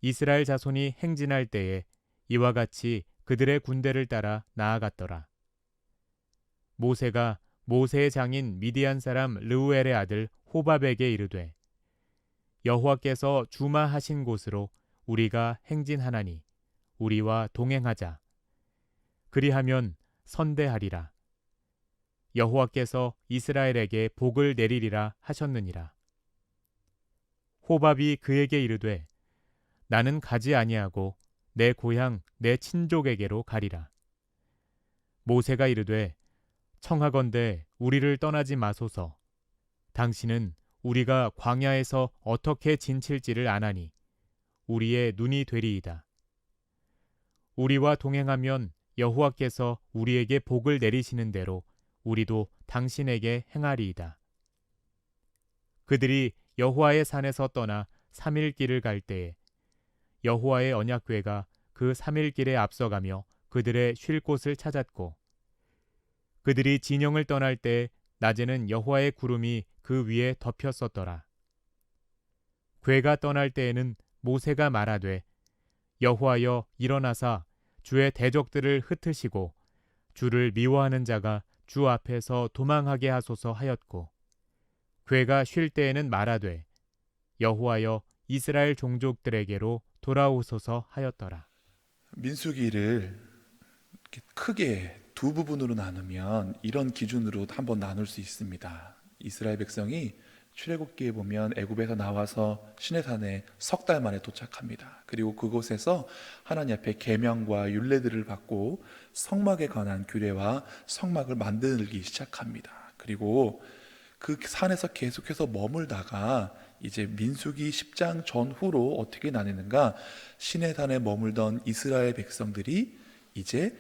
이스라엘 자손이 행진할 때에 이와 같이 그들의 군대를 따라 나아갔더라. 모세가 모세의 장인 미디안 사람 르우엘의 아들 호밥에게 이르되 여호와께서 주마하신 곳으로 우리가 행진하나니 우리와 동행하자. 그리하면 선대하리라. 여호와께서 이스라엘에게 복을 내리리라 하셨느니라. 호밥이 그에게 이르되 나는 가지 아니하고 내 고향 내 친족에게로 가리라. 모세가 이르되 청하건대 우리를 떠나지 마소서. 당신은 우리가 광야에서 어떻게 진칠지를 아나니 우리의 눈이 되리이다. 우리와 동행하면 여호와께서 우리에게 복을 내리시는 대로 우리도 당신에게 행하리이다. 그들이 여호와의 산에서 떠나 3일 길을 갈 때에 여호와의 언약궤가 그 3일 길에 앞서가며 그들의 쉴 곳을 찾았고 그들이 진영을 떠날 때 낮에는 여호와의 구름이 그 위에 덮였었더라. 궤가 떠날 때에는 모세가 말하되 여호와여 일어나사 주의 대적들을 흩으시고 주를 미워하는 자가 주 앞에서 도망하게 하소서 하였고 궤가 쉴 때에는 말하되 여호와여 이스라엘 종족들에게로 돌아오소서 하였더라. 민수기를 이렇게 크게 두 부분으로 나누면 이런 기준으로 한번 나눌 수 있습니다. 이스라엘 백성이 출애굽기에 보면 애굽에서 나와서 시내산에 석 달 만에 도착합니다. 그리고 그곳에서 하나님 앞에 계명과 율례들을 받고 성막에 관한 규례와 성막을 만들기 시작합니다. 그리고 그 산에서 계속해서 머물다가 이제 민수기 10장 전후로 어떻게 나뉘는가? 시내산에 머물던 이스라엘 백성들이 이제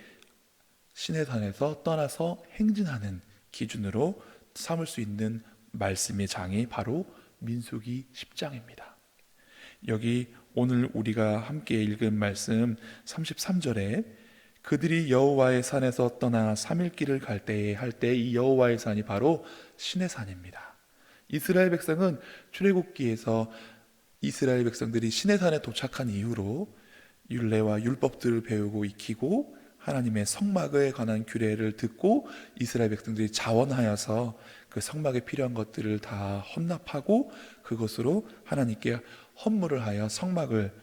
시내산에서 떠나서 행진하는 기준으로 삼을 수 있는 말씀의 장이 바로 민수기 10장입니다. 여기 오늘 우리가 함께 읽은 말씀 33절에 그들이 여호와의 산에서 떠나 3일 길을 갈 때에 할 때 이 여호와의 산이 바로 시내산입니다. 이스라엘 백성은 출애굽기에서 이스라엘 백성들이 시내산에 도착한 이후로 율례와 율법들을 배우고 익히고 하나님의 성막에 관한 규례를 듣고 이스라엘 백성들이 자원하여서 그 성막에 필요한 것들을 다 헌납하고 그것으로 하나님께 헌물을 하여 성막을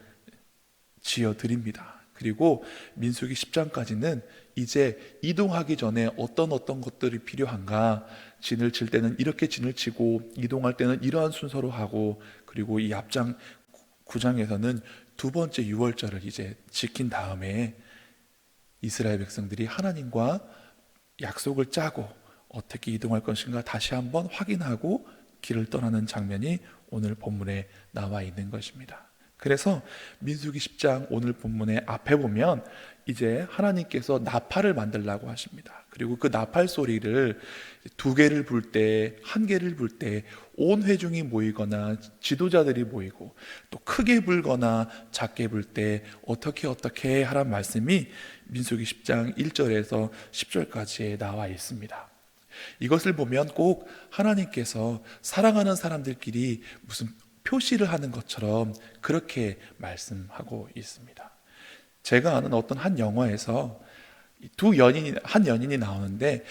지어 드립니다. 그리고 민수기 10장까지는 이제 이동하기 전에 어떤 것들이 필요한가, 진을 칠 때는 이렇게 진을 치고 이동할 때는 이러한 순서로 하고, 그리고 이 앞장 9장에서는 두 번째 유월절을 이제 지킨 다음에 이스라엘 백성들이 하나님과 약속을 짜고 어떻게 이동할 것인가 다시 한번 확인하고 길을 떠나는 장면이 오늘 본문에 나와 있는 것입니다. 그래서 민수기 10장 오늘 본문의 앞에 보면 이제 하나님께서 나팔을 만들라고 하십니다. 그리고 그 나팔 소리를 2개를 불 때, 1개를 불 때 온 회중이 모이거나 지도자들이 모이고 또 크게 불거나 작게 불 때 어떻게 하라는 말씀이 민수기 10장 1절에서 10절까지에 나와 있습니다. 이것을 보면 꼭 하나님께서 사랑하는 사람들끼리 무슨 표시를 하는 것처럼 그렇게 말씀하고 있습니다. 제가 아는 어떤 한 영화에서 한 연인이 나오는데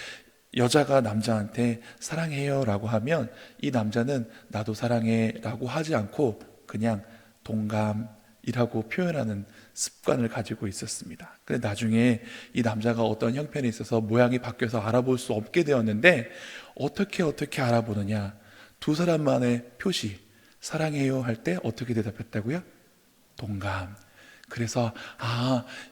여자가 남자한테 사랑해요 라고 하면 이 남자는 나도 사랑해 라고 하지 않고 그냥 동감이라고 표현하는 습관을 가지고 있었습니다. 근데 나중에 이 남자가 어떤 형편에 있어서 모양이 바뀌어서 알아볼 수 없게 되었는데 어떻게 알아보느냐, 두 사람만의 표시, 사랑해요 할 때 어떻게 대답했다고요? 동감. 그래서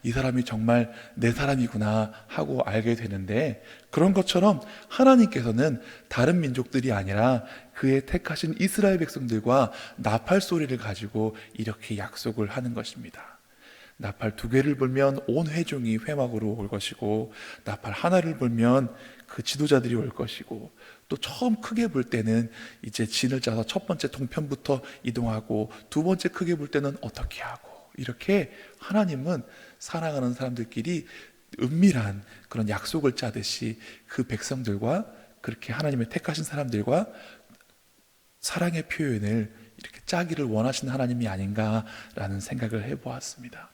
이 사람이 정말 내 사람이구나 하고 알게 되는데, 그런 것처럼 하나님께서는 다른 민족들이 아니라 그의 택하신 이스라엘 백성들과 나팔 소리를 가지고 이렇게 약속을 하는 것입니다. 나팔 2개를 불면 온 회중이 회막으로 올 것이고, 나팔 하나를 불면 그 지도자들이 올 것이고, 또 처음 크게 불 때는 이제 진을 짜서 첫 번째 동편부터 이동하고, 두 번째 크게 불 때는 어떻게 하고, 이렇게 하나님은 사랑하는 사람들끼리 은밀한 그런 약속을 짜듯이 그 백성들과, 그렇게 하나님의 택하신 사람들과 사랑의 표현을 이렇게 짜기를 원하시는 하나님이 아닌가라는 생각을 해보았습니다.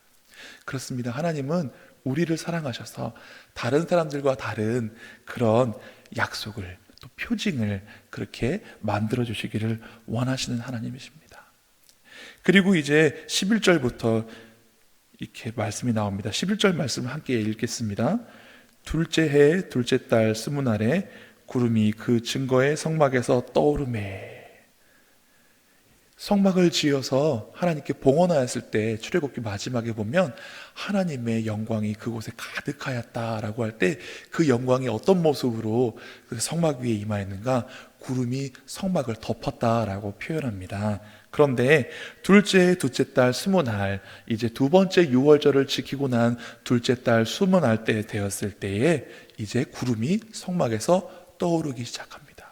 그렇습니다. 하나님은 우리를 사랑하셔서 다른 사람들과 다른 그런 약속을, 또 표징을 그렇게 만들어 주시기를 원하시는 하나님이십니다. 그리고 이제 11절부터 이렇게 말씀이 나옵니다. 11절 말씀을 함께 읽겠습니다. 둘째 해 둘째 달 스무 날에 구름이 그 증거의 성막에서 떠오르매. 성막을 지어서 하나님께 봉헌하였을 때 출애굽기 마지막에 보면 하나님의 영광이 그곳에 가득하였다라고 할 때 그 영광이 어떤 모습으로 그 성막 위에 임하였는가? 구름이 성막을 덮었다라고 표현합니다. 그런데 둘째 달 스무 날, 이제 두 번째 유월절을 지키고 난 둘째 달 스무 날 때 되었을 때에 이제 구름이 성막에서 떠오르기 시작합니다.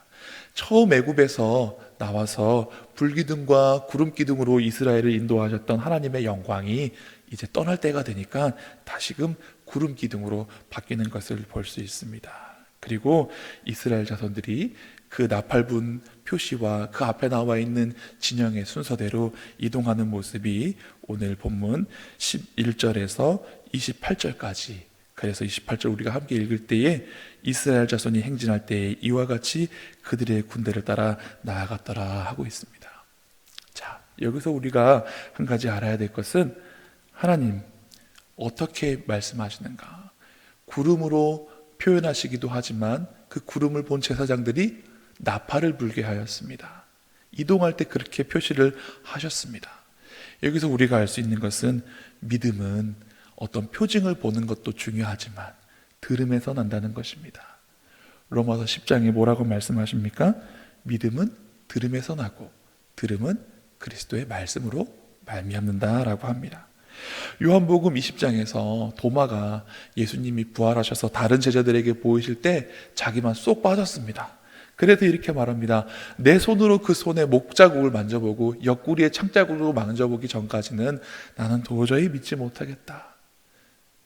처음 애굽에서 나와서 불기둥과 구름기둥으로 이스라엘을 인도하셨던 하나님의 영광이 이제 떠날 때가 되니까 다시금 구름기둥으로 바뀌는 것을 볼 수 있습니다. 그리고 이스라엘 자손들이 그 나팔분 표시와 그 앞에 나와 있는 진영의 순서대로 이동하는 모습이 오늘 본문 11절에서 28절까지, 그래서 28절 우리가 함께 읽을 때에 이스라엘 자손이 행진할 때에 이와 같이 그들의 군대를 따라 나아갔더라 하고 있습니다. 자, 여기서 우리가 한 가지 알아야 될 것은 하나님 어떻게 말씀하시는가? 구름으로 표현하시기도 하지만 그 구름을 본 제사장들이 나팔을 불게 하였습니다. 이동할 때 그렇게 표시를 하셨습니다. 여기서 우리가 알 수 있는 것은 믿음은 어떤 표징을 보는 것도 중요하지만 들음에서 난다는 것입니다. 로마서 10장에 뭐라고 말씀하십니까? 믿음은 들음에서 나고 들음은 그리스도의 말씀으로 말미암는다라고 합니다. 요한복음 20장에서 도마가 예수님이 부활하셔서 다른 제자들에게 보이실 때 자기만 쏙 빠졌습니다. 그래서 이렇게 말합니다. 내 손으로 그 손에 목자국을 만져보고 옆구리에 창자국으로 만져보기 전까지는 나는 도저히 믿지 못하겠다.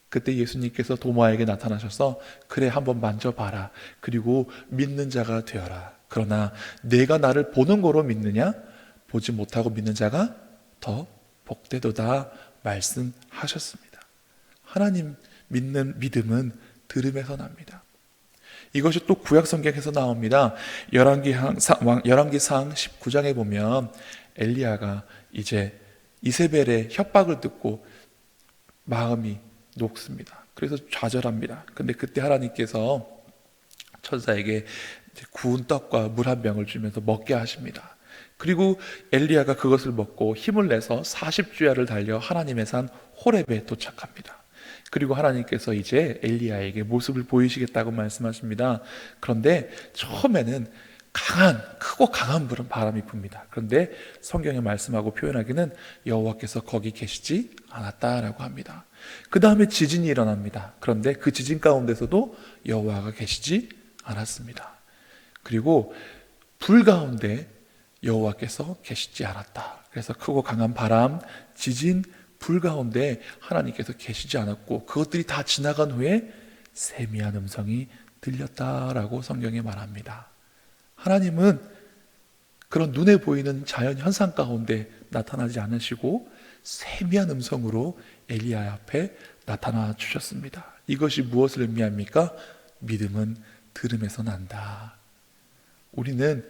그때 예수님께서 도마에게 나타나셔서 그래 한번 만져봐라. 그리고 믿는 자가 되어라. 그러나 내가 나를 보는 거로 믿느냐? 보지 못하고 믿는 자가 더 복되도다 말씀하셨습니다. 하나님 믿는 믿음은 들음에서 납니다. 이것이 또 구약 성경에서 나옵니다. 열왕기상 19장에 보면 엘리야가 이제 이세벨의 협박을 듣고 마음이 녹습니다. 그래서 좌절합니다. 근데 그때 하나님께서 천사에게 구운 떡과 물 한 병을 주면서 먹게 하십니다. 그리고 엘리야가 그것을 먹고 힘을 내서 40주야를 달려 하나님의 산 호렙에 도착합니다. 그리고 하나님께서 이제 엘리야에게 모습을 보이시겠다고 말씀하십니다. 그런데 처음에는 크고 강한 바람이 붑니다. 그런데 성경에 말씀하고 표현하기는 여호와께서 거기 계시지 않았다라고 합니다. 그 다음에 지진이 일어납니다. 그런데 그 지진 가운데서도 여호와가 계시지 않았습니다. 그리고 불 가운데 여호와께서 계시지 않았다. 그래서 크고 강한 바람, 지진, 불 가운데 하나님께서 계시지 않았고 그것들이 다 지나간 후에 세미한 음성이 들렸다라고 성경에 말합니다. 하나님은 그런 눈에 보이는 자연 현상 가운데 나타나지 않으시고 세미한 음성으로 엘리야 앞에 나타나 주셨습니다. 이것이 무엇을 의미합니까? 믿음은 들음에서 난다. 우리는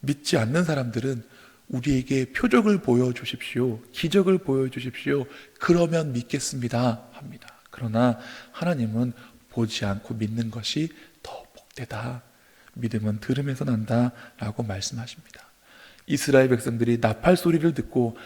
믿지 않는 사람들은 우리에게 표적을 보여주십시오. 기적을 보여주십시오. 그러면 믿겠습니다 합니다. 그러나 하나님은 보지 않고 믿는 것이 더 복되다. 믿음은 들음에서 난다 라고 말씀하십니다. 이스라엘 백성들이 나팔 소리를 듣고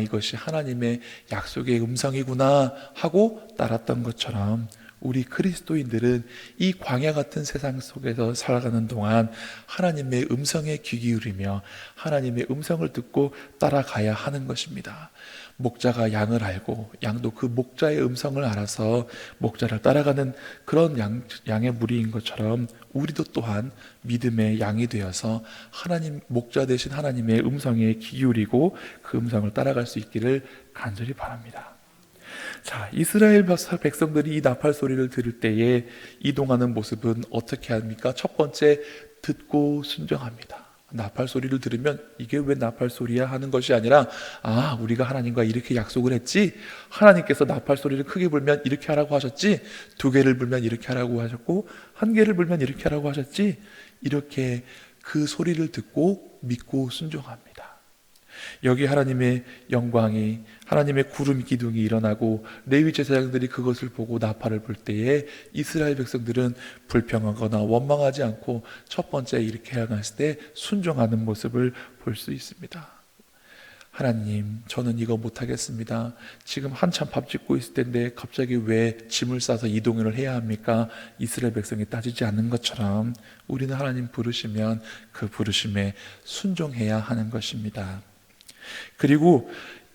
이것이 하나님의 약속의 음성이구나 하고 따랐던 것처럼 우리 그리스도인들은 이 광야 같은 세상 속에서 살아가는 동안 하나님의 음성에 귀 기울이며 하나님의 음성을 듣고 따라가야 하는 것입니다. 목자가 양을 알고 양도 그 목자의 음성을 알아서 목자를 따라가는 그런 양의 무리인 것처럼 우리도 또한 믿음의 양이 되어서 하나님 목자 되신 하나님의 음성에 귀 기울이고 그 음성을 따라갈 수 있기를 간절히 바랍니다. 자, 이스라엘 백성들이 이 나팔 소리를 들을 때에 이동하는 모습은 어떻게 합니까? 첫 번째, 듣고 순종합니다. 나팔 소리를 들으면 이게 왜 나팔 소리야 하는 것이 아니라, 우리가 하나님과 이렇게 약속을 했지, 하나님께서 나팔 소리를 크게 불면 이렇게 하라고 하셨지, 2개를 불면 이렇게 하라고 하셨고 1개를 불면 이렇게 하라고 하셨지, 이렇게 그 소리를 듣고 믿고 순종합니다. 여기 하나님의 영광이, 하나님의 구름 기둥이 일어나고 레위 제사장들이 그것을 보고 나팔을 불 때에 이스라엘 백성들은 불평하거나 원망하지 않고 첫 번째 이렇게 행했을 때 순종하는 모습을 볼 수 있습니다. 하나님, 저는 이거 못하겠습니다. 지금 한참 밥 짓고 있을 텐데 갑자기 왜 짐을 싸서 이동을 해야 합니까? 이스라엘 백성이 따지지 않는 것처럼 우리는 하나님 부르시면 그 부르심에 순종해야 하는 것입니다. 그리고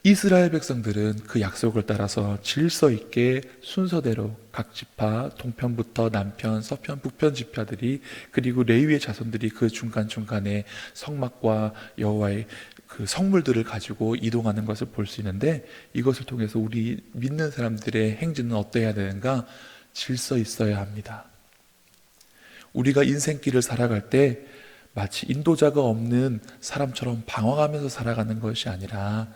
이스라엘 백성들은 그 약속을 따라서 질서 있게 순서대로 각 지파, 동편부터 남편, 서편, 북편 지파들이, 그리고 레위의 자손들이 그 중간중간에 성막과 여호와의 그 성물들을 가지고 이동하는 것을 볼 수 있는데, 이것을 통해서 우리 믿는 사람들의 행진은 어떠해야 되는가? 질서 있어야 합니다. 우리가 인생길을 살아갈 때 마치 인도자가 없는 사람처럼 방황하면서 살아가는 것이 아니라,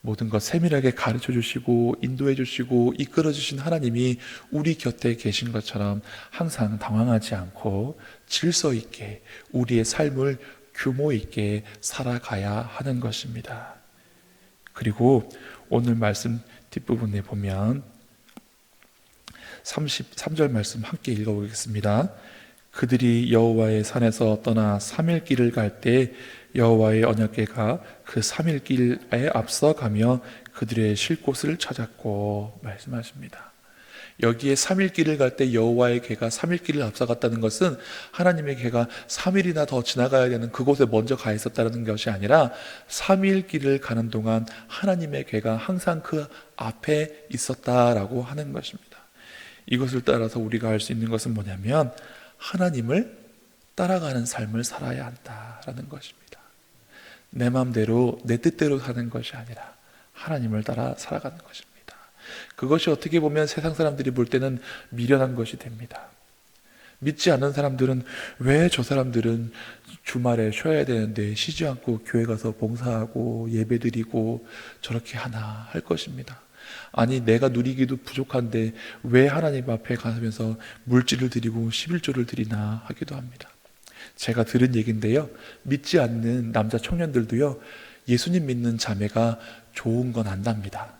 모든 것 세밀하게 가르쳐 주시고 인도해 주시고 이끌어 주신 하나님이 우리 곁에 계신 것처럼 항상 당황하지 않고 질서 있게 우리의 삶을 규모 있게 살아가야 하는 것입니다. 그리고 오늘 말씀 뒷부분에 보면 33절 말씀 함께 읽어보겠습니다. 그들이 여호와의 산에서 떠나 3일 길을 갈 때 여호와의 언약궤가 그 3일 길에 앞서가며 그들의 쉴 곳을 찾았고, 말씀하십니다. 여기에 3일 길을 갈 때 여호와의 궤가 3일 길을 앞서갔다는 것은 하나님의 궤가 3일이나 더 지나가야 되는 그곳에 먼저 가 있었다는 것이 아니라 3일 길을 가는 동안 하나님의 궤가 항상 그 앞에 있었다라고 하는 것입니다. 이것을 따라서 우리가 할 수 있는 것은 뭐냐면, 하나님을 따라가는 삶을 살아야 한다라는 것입니다. 내 마음대로 내 뜻대로 사는 것이 아니라 하나님을 따라 살아가는 것입니다. 그것이 어떻게 보면 세상 사람들이 볼 때는 미련한 것이 됩니다. 믿지 않는 사람들은 왜 저 사람들은 주말에 쉬어야 되는데 쉬지 않고 교회 가서 봉사하고 예배드리고 저렇게 하나 할 것입니다. 아니, 내가 누리기도 부족한데 왜 하나님 앞에 가면서 물질을 드리고 11조를 드리나 하기도 합니다. 제가 들은 얘기인데요, 믿지 않는 남자 청년들도요, 예수님 믿는 자매가 좋은 건 안답니다.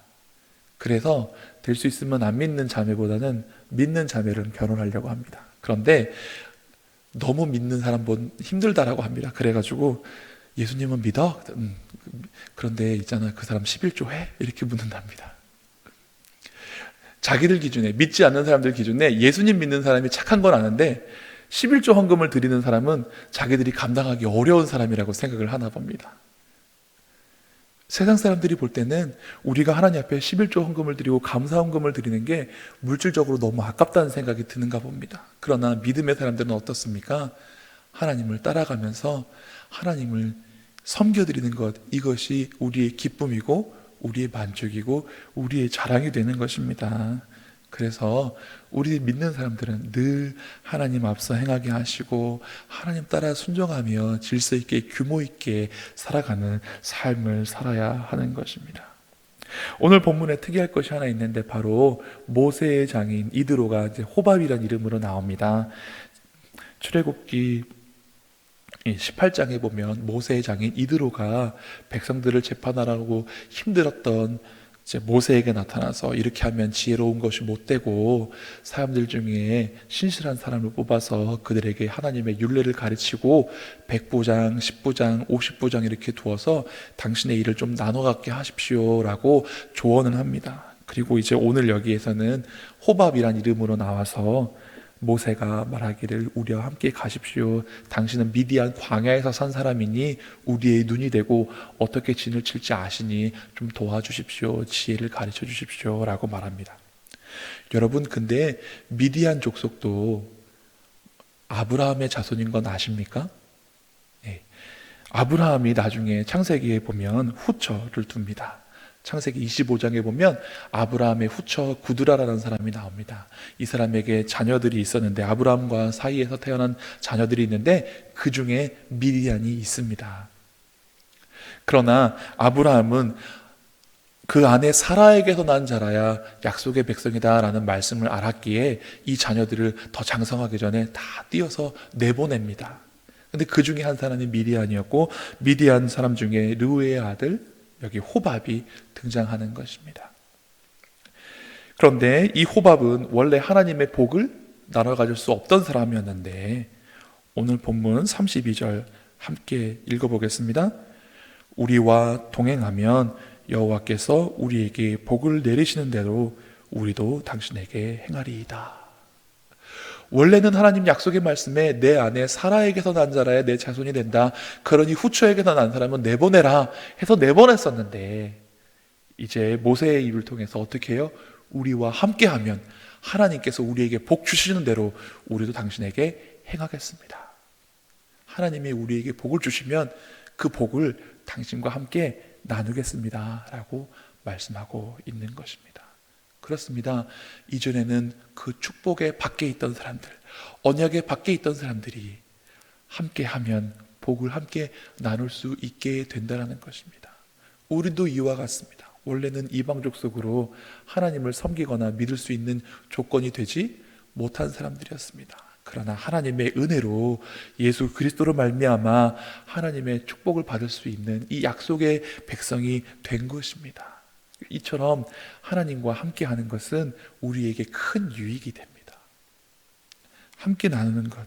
그래서 될 수 있으면 안 믿는 자매보다는 믿는 자매를 결혼하려고 합니다. 그런데 너무 믿는 사람 본 힘들다라고 합니다. 그래가지고 예수님은 믿어? 그런데 있잖아, 그 사람 11조 해? 이렇게 묻는답니다. 자기들 기준에, 믿지 않는 사람들 기준에 예수님 믿는 사람이 착한 건 아는데 11조 헌금을 드리는 사람은 자기들이 감당하기 어려운 사람이라고 생각을 하나 봅니다. 세상 사람들이 볼 때는 우리가 하나님 앞에 11조 헌금을 드리고 감사 헌금을 드리는 게 물질적으로 너무 아깝다는 생각이 드는가 봅니다. 그러나 믿음의 사람들은 어떻습니까? 하나님을 따라가면서 하나님을 섬겨드리는 것, 이것이 우리의 기쁨이고 우리의 만족이고 우리의 자랑이 되는 것입니다. 그래서 우리 믿는 사람들은 늘 하나님 앞서 행하게 하시고 하나님 따라 순종하며 질서 있게 규모 있게 살아가는 삶을 살아야 하는 것입니다. 오늘 본문에 특이할 것이 하나 있는데, 바로 모세의 장인 이드로가 이제 호밥이라는 이름으로 나옵니다. 출애굽기 18장에 보면 모세의 장인 이드로가 백성들을 재판하라고 힘들었던 모세에게 나타나서 이렇게 하면 지혜로운 것이 못되고 사람들 중에 신실한 사람을 뽑아서 그들에게 하나님의 율례를 가르치고 100부장, 10부장, 50부장 이렇게 두어서 당신의 일을 좀 나눠 갖게 하십시오 라고 조언을 합니다. 그리고 이제 오늘 여기에서는 호밥이란 이름으로 나와서 모세가 말하기를 우리와 함께 가십시오. 당신은 미디안 광야에서 산 사람이니 우리의 눈이 되고 어떻게 진을 칠지 아시니 좀 도와주십시오. 지혜를 가르쳐 주십시오 라고 말합니다. 여러분, 근데 미디안 족속도 아브라함의 자손인 건 아십니까? 네. 아브라함이 나중에 창세기에 보면 후처를 둡니다. 창세기 25장에 보면 아브라함의 후처 구드라라는 사람이 나옵니다. 이 사람에게 자녀들이 있었는데, 아브라함과 사이에서 태어난 자녀들이 있는데 그 중에 미디안이 있습니다. 그러나 아브라함은 그 아내 사라에게서 난 자라야 약속의 백성이다라는 말씀을 알았기에 이 자녀들을 더 장성하기 전에 다 띄어서 내보냅니다. 근데 그 중에 한 사람이 미디안이었고, 미디안 사람 중에 르우의 아들 여기 호밥이 등장하는 것입니다. 그런데 이 호밥은 원래 하나님의 복을 나눠 가질 수 없던 사람이었는데, 오늘 본문 32절 함께 읽어보겠습니다. 우리와 동행하면 여호와께서 우리에게 복을 내리시는 대로 우리도 당신에게 행하리이다. 원래는 하나님 약속의 말씀에 내 아내 사라에게서 난 자라야 내 자손이 된다, 그러니 후처에게서 난 사람은 내보내라 해서 내보냈었는데, 이제 모세의 입을 통해서 어떻게 해요? 우리와 함께하면 하나님께서 우리에게 복 주시는 대로 우리도 당신에게 행하겠습니다. 하나님이 우리에게 복을 주시면 그 복을 당신과 함께 나누겠습니다 라고 말씀하고 있는 것입니다. 그렇습니다. 이전에는 그 축복의 밖에 있던 사람들, 언약의 밖에 있던 사람들이 함께하면 복을 함께 나눌 수 있게 된다는 것입니다. 우리도 이와 같습니다. 원래는 이방 족속으로 하나님을 섬기거나 믿을 수 있는 조건이 되지 못한 사람들이었습니다. 그러나 하나님의 은혜로 예수 그리스도로 말미암아 하나님의 축복을 받을 수 있는 이 약속의 백성이 된 것입니다. 이처럼 하나님과 함께하는 것은 우리에게 큰 유익이 됩니다. 함께 나누는 것,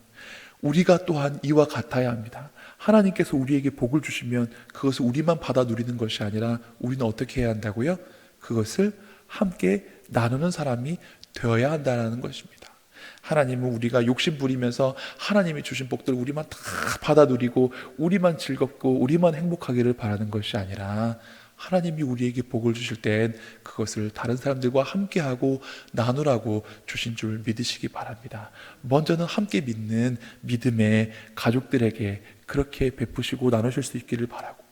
우리가 또한 이와 같아야 합니다. 하나님께서 우리에게 복을 주시면 그것을 우리만 받아 누리는 것이 아니라 우리는 어떻게 해야 한다고요? 그것을 함께 나누는 사람이 되어야 한다는 것입니다. 하나님은 우리가 욕심 부리면서 하나님이 주신 복들을 우리만 다 받아 누리고 우리만 즐겁고 우리만 행복하기를 바라는 것이 아니라, 하나님이 우리에게 복을 주실 땐 그것을 다른 사람들과 함께하고 나누라고 주신 줄 믿으시기 바랍니다. 먼저는 함께 믿는 믿음의 가족들에게 그렇게 베푸시고 나누실 수 있기를 바라고,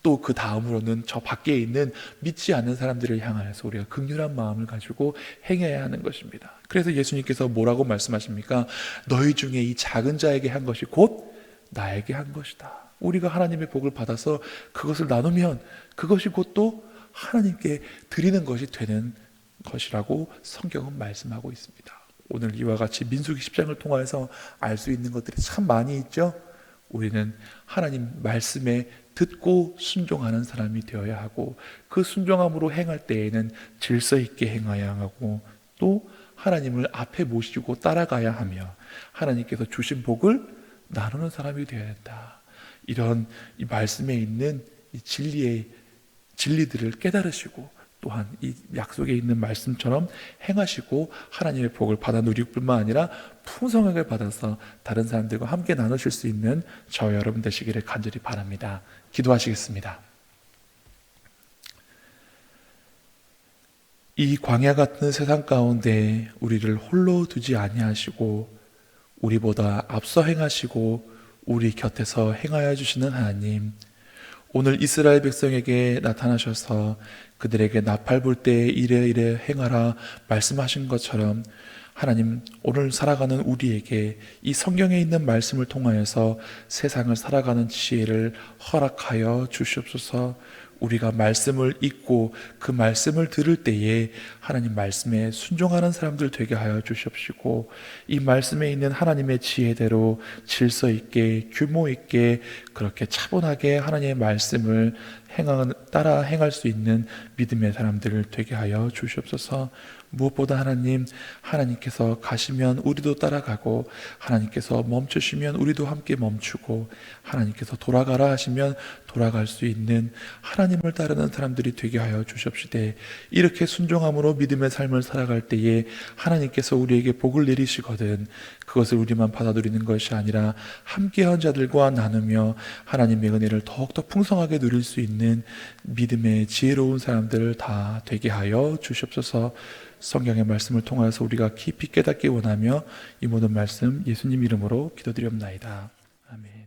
또 그 다음으로는 저 밖에 있는 믿지 않는 사람들을 향하여서 우리가 긍휼한 마음을 가지고 행해야 하는 것입니다. 그래서 예수님께서 뭐라고 말씀하십니까? 너희 중에 이 작은 자에게 한 것이 곧 나에게 한 것이다. 우리가 하나님의 복을 받아서 그것을 나누면 그것이 곧 또 하나님께 드리는 것이 되는 것이라고 성경은 말씀하고 있습니다. 오늘 이와 같이 민수기 10장을 통해서 알 수 있는 것들이 참 많이 있죠. 우리는 하나님 말씀에 듣고 순종하는 사람이 되어야 하고, 그 순종함으로 행할 때에는 질서 있게 행해야 하고, 또 하나님을 앞에 모시고 따라가야 하며 하나님께서 주신 복을 나누는 사람이 되어야 한다. 이런 이 말씀에 있는 이 진리들을 깨달으시고, 또한 이 약속에 있는 말씀처럼 행하시고 하나님의 복을 받아 누릴 뿐만 아니라 풍성하게 받아서 다른 사람들과 함께 나누실 수 있는 저와 여러분 되시기를 간절히 바랍니다. 기도하시겠습니다. 이 광야 같은 세상 가운데 우리를 홀로 두지 아니하시고 우리보다 앞서 행하시고 우리 곁에서 행하여 주시는 하나님, 오늘 이스라엘 백성에게 나타나셔서 그들에게 나팔 불 때 이래 행하라 말씀하신 것처럼, 하나님 오늘 살아가는 우리에게 이 성경에 있는 말씀을 통하여서 세상을 살아가는 지혜를 허락하여 주시옵소서. 우리가 말씀을 읽고 그 말씀을 들을 때에 하나님 말씀에 순종하는 사람들 되게 하여 주시옵시고, 이 말씀에 있는 하나님의 지혜대로 질서 있게 규모 있게 그렇게 차분하게 하나님의 말씀을 따라 행할 수 있는 믿음의 사람들을 되게 하여 주시옵소서. 무엇보다 하나님께서 가시면 우리도 따라가고, 하나님께서 멈추시면 우리도 함께 멈추고, 하나님께서 돌아가라 하시면 돌아갈 수 있는 하나님을 따르는 사람들이 되게 하여 주시옵시되, 이렇게 순종함으로 믿음의 삶을 살아갈 때에 하나님께서 우리에게 복을 내리시거든 그것을 우리만 받아들이는 것이 아니라 함께한 자들과 나누며 하나님의 은혜를 더욱더 풍성하게 누릴 수 있는 믿음의 지혜로운 사람들 다 되게 하여 주시옵소서. 성경의 말씀을 통하여서 우리가 깊이 깨닫기 원하며 이 모든 말씀 예수님 이름으로 기도드리옵나이다. 아멘.